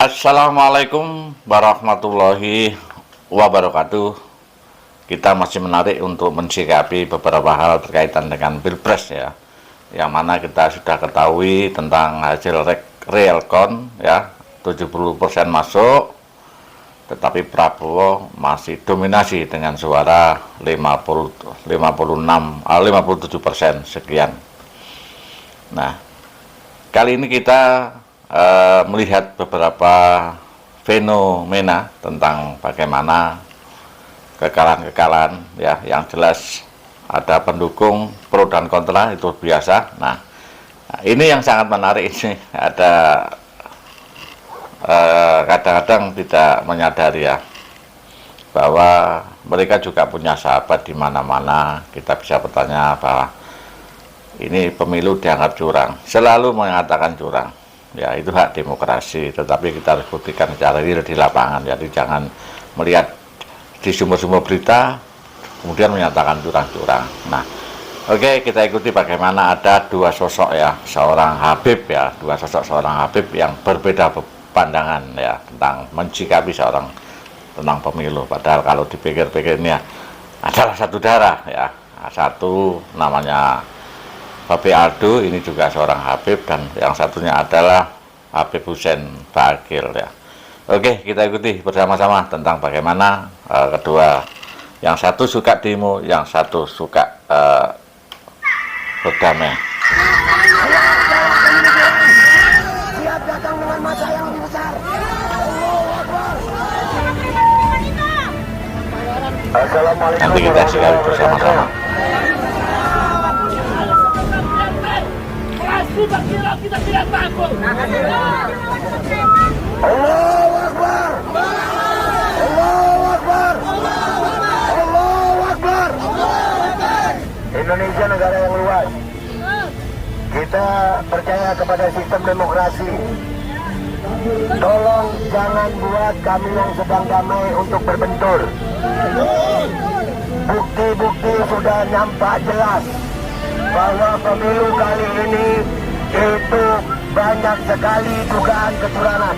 Assalamualaikum warahmatullahi wabarakatuh. Kita masih menarik untuk mensikapi beberapa hal berkaitan dengan Pilpres ya, yang mana kita sudah ketahui tentang hasil realcon ya, 70% masuk, tetapi Prabowo masih dominasi dengan suara 57% sekian. Nah, kali ini kita melihat beberapa fenomena tentang bagaimana kekalahan-kekalahan ya, yang jelas ada pendukung pro dan kontra, itu biasa. Nah, ini yang sangat menarik, ini ada kadang-kadang tidak menyadari ya bahwa mereka juga punya sahabat di mana-mana. Kita bisa bertanya bahwa ini pemilu dianggap curang, selalu mengatakan curang. Ya, itu hak demokrasi, tetapi kita harus buktikan secara real di lapangan. Jadi jangan melihat di sumber-sumber berita kemudian menyatakan curang-curang. Nah, oke, kita ikuti bagaimana ada dua sosok ya, seorang Habib ya, dua sosok seorang Habib yang berbeda pandangan ya tentang mencikapi seorang tentang pemilu. Padahal kalau dipikir-pikir ini ya, adalah satu darah ya. Satu namanya Babe Aldo, ini juga seorang Habib, dan yang satunya adalah Habib Hussein Baqil ya. Oke, kita ikuti bersama-sama tentang bagaimana kedua, yang satu suka demo, yang satu suka berdamai. Siap datang dengan masa yang lebih besar. Assalamualaikum. Nanti kita simak bersama-sama. Kita tidak takut. Allahu Akbar. Allahu Akbar. Allahu Akbar. Indonesia negara yang luas. Kita percaya kepada sistem demokrasi. Tolong jangan buat kami yang sedang damai untuk berbentur. Bukti-bukti sudah nampak jelas bahwa pemilu kali ini itu banyak sekali dugaan kecurangan.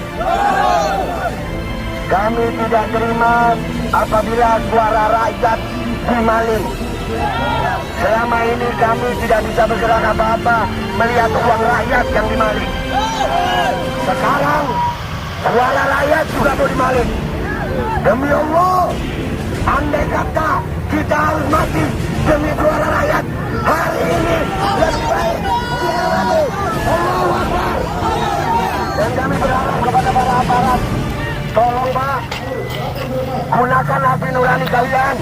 Kami tidak terima apabila suara rakyat dimaling. Selama ini kami tidak bisa bergerak apa-apa melihat uang rakyat yang dimaling. Sekarang suara rakyat juga mau dimaling. Demi Allah, andai kata kita harus mati demi suara rakyat, hari ini lebih baik kita mati. Allahu Akbar. Dan kami berharap kepada para aparat, tolong Pak, gunakan hati nurani kalian.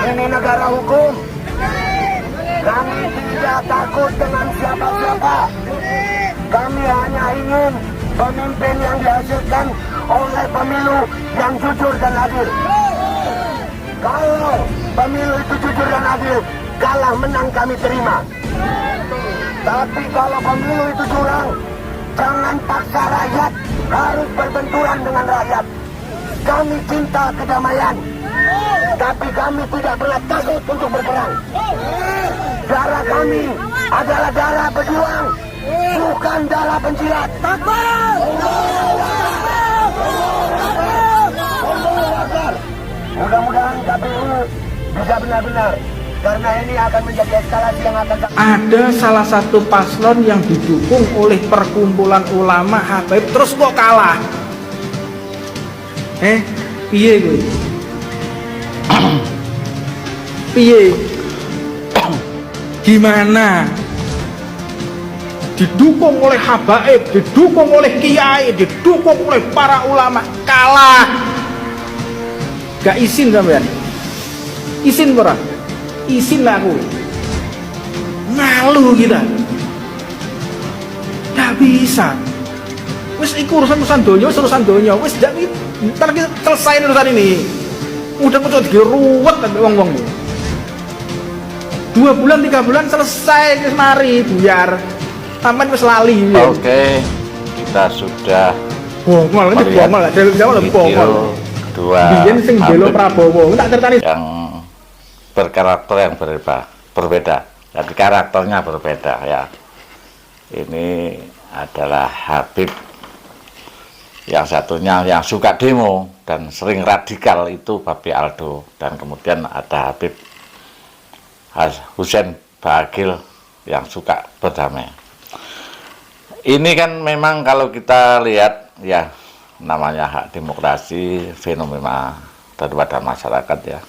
Ini negara hukum. Kami tidak takut dengan siapa-siapa. Kami hanya ingin pemimpin yang dihasilkan oleh pemilu yang jujur dan adil. Kalau pemilu itu jujur dan adil, kalah menang kami terima. Tapi kalau pemilu itu curang, jangan paksa rakyat harus berbenturan dengan rakyat. Kami cinta kedamaian, tapi kami tidak pernah takut untuk berperang. Darah kami adalah darah pejuang, bukan darah penjilat. Takbir! Mudah-mudahan KPU bisa benar-benar, karena ini akan menjadi eskalasi yang akan... Ada salah satu paslon yang didukung oleh perkumpulan ulama Habib terus kok kalah. Piye gue? Piye? Gimana? Didukung oleh habaib, didukung oleh kiai, didukung oleh para ulama, kalah. Gak izin sampean? Izin ora? Izin lah aku. Malu kita. Gak bisa. Wis iku urusan donya, urusan donya. Wis ndak ntar kita selesai urusan ini. Udah kok diruwet sampe wong-wong. 2 bulan 3 bulan selesai, wis mari buyar. Sampeyan wis lali. Oke, kita sudah bongol, ini bongol lah. Dari bongol. Kedua Prabowo, yang berkarakter yang berbeda, jadi karakternya berbeda ya. Ini adalah Habib yang satunya yang suka demo dan sering radikal itu Babe Aldo, dan kemudian ada Habib Husein Bagil yang suka berdamai. Ini kan memang kalau kita lihat ya, namanya hak demokrasi, fenomena daripada masyarakat ya.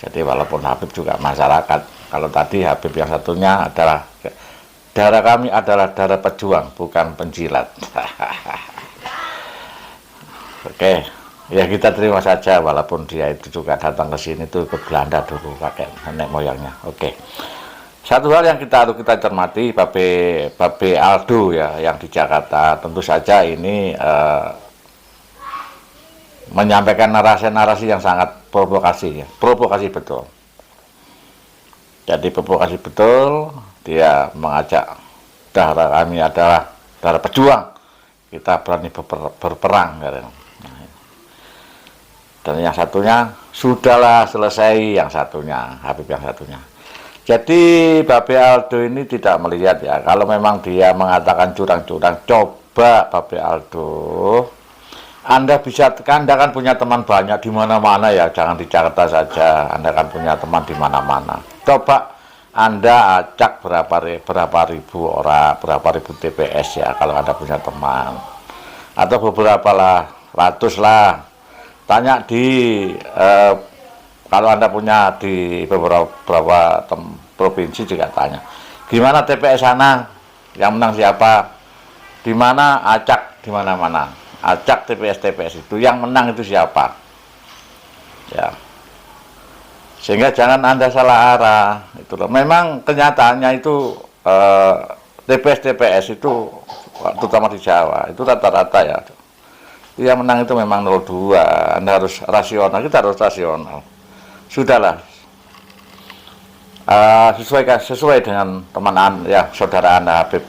Jadi walaupun Habib juga masyarakat, kalau tadi Habib yang satunya adalah darah kami adalah darah pejuang, bukan penjilat. Oke, ya kita terima saja walaupun dia itu juga datang ke sini tuh ke Belanda dulu pakai nenek moyangnya. Oke. Satu hal yang harus kita cermati, Babe Aldo ya yang di Jakarta, tentu saja ini menyampaikan narasi-narasi yang sangat provokasi ya, provokasi betul. Jadi provokasi betul, dia mengajak darah kami adalah darah pejuang, kita berani berperang katanya. Dan yang satunya sudahlah selesai, yang satunya Habib yang satunya. Jadi Babe Aldo ini tidak melihat ya, kalau memang dia mengatakan curang-curang, coba Babe Aldo, Anda kan punya teman banyak di mana-mana ya, jangan di Jakarta saja, Anda kan punya teman di mana-mana. Coba Anda acak berapa ribu orang, berapa ribu TPS ya, kalau Anda punya teman, atau beberapa lah, ratus lah. Tanya di kalau Anda punya di beberapa provinsi juga tanya, gimana TPS sana, yang menang siapa, di mana, acak di mana-mana, acak TPS itu, yang menang itu siapa, ya. Sehingga jangan Anda salah arah, itu loh. Memang kenyataannya itu TPS itu, terutama di Jawa, itu rata-rata ya. Yang menang itu memang 02, Anda harus rasional, kita harus rasional. Sudahlah, sesuai dengan teman ya, saudara Anda Habib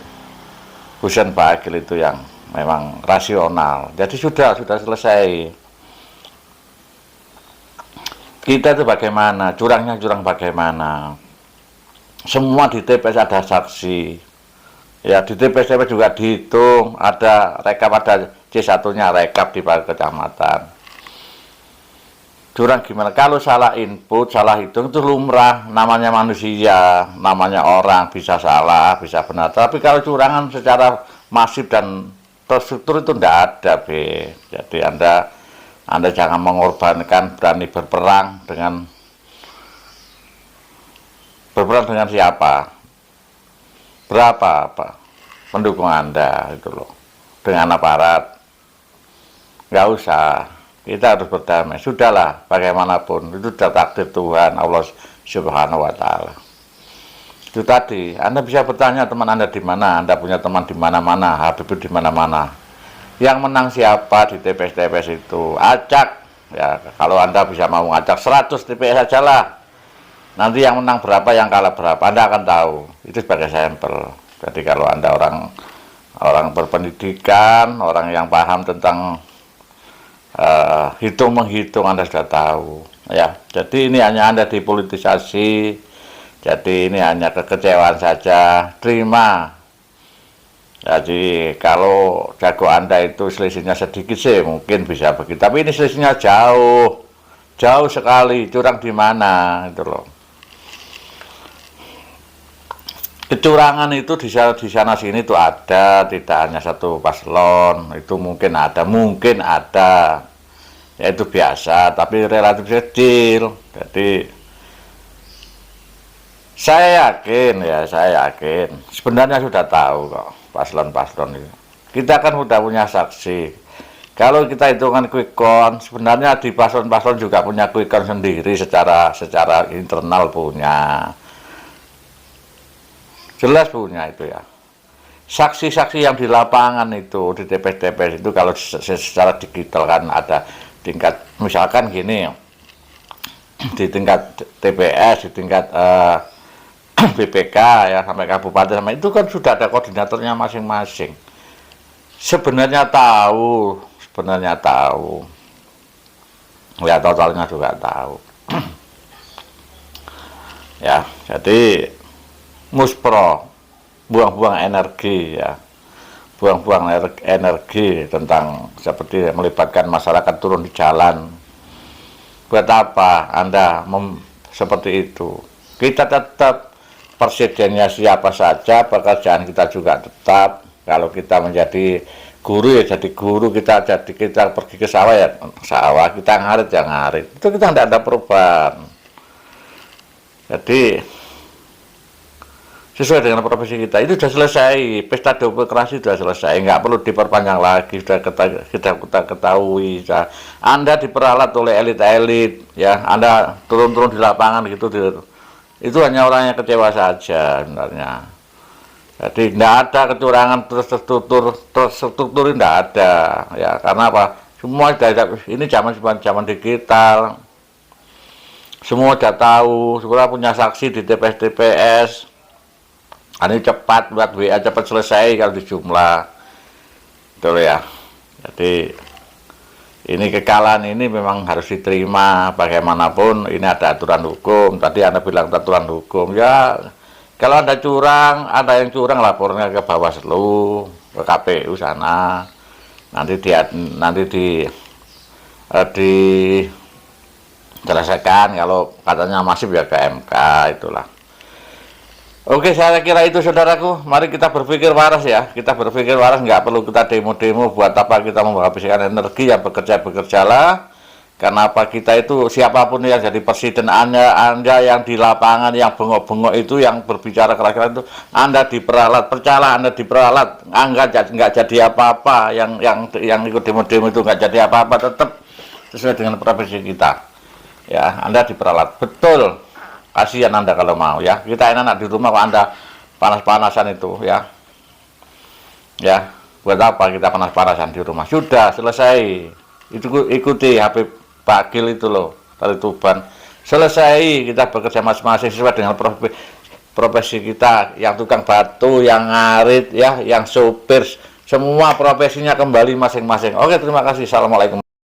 Husein Bagil itu yang memang rasional. Jadi sudah selesai. Kita itu bagaimana, curangnya curang bagaimana. Semua di TPS ada saksi. Ya, di TPS juga dihitung, ada rekap, ada C1-nya rekap di kecamatan. Curang gimana? Kalau salah input, salah hitung itu lumrah, namanya manusia, namanya orang, bisa salah, bisa benar. Tapi kalau curangan secara masif dan terstruktur itu tidak ada, B. Jadi Anda jangan mengorbankan, berani berperang dengan siapa? Berapa pendukung Anda itu loh, dengan aparat. Nggak usah, kita harus berdamai. Sudahlah, bagaimanapun itu sudah takdir Tuhan Allah Subhanahu wa Ta'ala. Itu tadi, Anda bisa bertanya teman Anda di mana, Anda punya teman di mana-mana, Habib di mana-mana. Yang menang siapa di TPS itu, acak ya. Kalau Anda bisa mau ngacak 100 TPS saja lah. Nanti yang menang berapa, yang kalah berapa, Anda akan tahu. Itu sebagai sampel. Jadi kalau Anda orang berpendidikan, orang yang paham tentang hitung-menghitung, Anda sudah tahu. Ya, jadi ini hanya Anda dipolitisasi. Jadi ini hanya kekecewaan saja. Terima. Jadi kalau jago Anda itu selisihnya sedikit sih, mungkin bisa begitu. Tapi ini selisihnya jauh sekali. Curang di mana itu loh. Kecurangan itu di sana sini itu ada, tidak hanya satu paslon, itu mungkin ada, ya itu biasa, tapi relatif kecil. Jadi saya yakin, sebenarnya sudah tahu kok paslon-paslon itu. Kita kan sudah punya saksi. Kalau kita hitungan quick count, sebenarnya di paslon-paslon juga punya quick count sendiri, secara internal punya. Jelas punya itu ya. Saksi-saksi yang di lapangan itu, di TPS itu, kalau secara digital kan ada tingkat, misalkan gini, di tingkat TPS, di tingkat BPK ya, sampai kabupaten, sampai itu kan sudah ada koordinatornya masing-masing. Sebenarnya tahu, ya totalnya juga tahu. Ya, jadi muspro, buang-buang energi ya, buang-buang energi tentang seperti melibatkan masyarakat turun di jalan. Buat apa Anda seperti itu? Kita tetap presidennya siapa saja, pekerjaan kita juga tetap. Kalau kita menjadi guru ya jadi guru, kita pergi ke sawah ya sawah, kita ngarit ya ngarit. Itu kita tidak ada perubahan. Jadi sesuai dengan profesi kita itu sudah selesai, pesta demokrasi sudah selesai, nggak perlu diperpanjang lagi, sudah kita ketahui. Anda diperalat oleh elit-elit, ya, Anda turun-turun di lapangan gitu, itu hanya orang yang kecewa saja sebenarnya. Jadi tidak ada kecurangan terstruktur tidak ada, ya, karena apa? Semua ini zaman digital, semua sudah tahu, semua punya saksi di TPS. Ini cepat buat WA, cepat selesai kalau dijumlah, betul ya. Jadi ini kekalahan ini memang harus diterima bagaimanapun. Ini ada aturan hukum. Tadi Anda bilang aturan hukum, ya. Kalau ada yang curang lapornya ke Bawaslu, ke KPU sana. Nanti diselesaikan. Kalau katanya masif ya ke MK, itulah. Oke, saya kira itu saudaraku. Mari kita berpikir waras ya. Kita berpikir waras, nggak perlu kita demo-demo. Buat apa kita menghabiskan energi, ya bekerjalah. Karena apa, kita itu siapapun yang jadi presiden, Anda yang di lapangan, yang bengok-bengok itu, yang berbicara kira-kira itu, Anda diperalat, percayalah Anda diperalat. Nggak jadi apa-apa. Yang ikut demo-demo itu nggak jadi apa-apa, tetap sesuai dengan profesi kita. Ya, Anda diperalat. Betul. Kasihan Anda kalau mau, ya. Kita enak di rumah kok Anda panas-panasan itu, ya. Ya, buat apa kita panas-panasan di rumah? Sudah selesai. Itu ikuti HP Bagil itu loh, dari Tuban. Selesai, kita bekerja masing-masing sesuai dengan profesi kita. Yang tukang batu, yang ngarit, ya, yang sopir, semua profesinya kembali masing-masing. Oke, terima kasih. Assalamualaikum.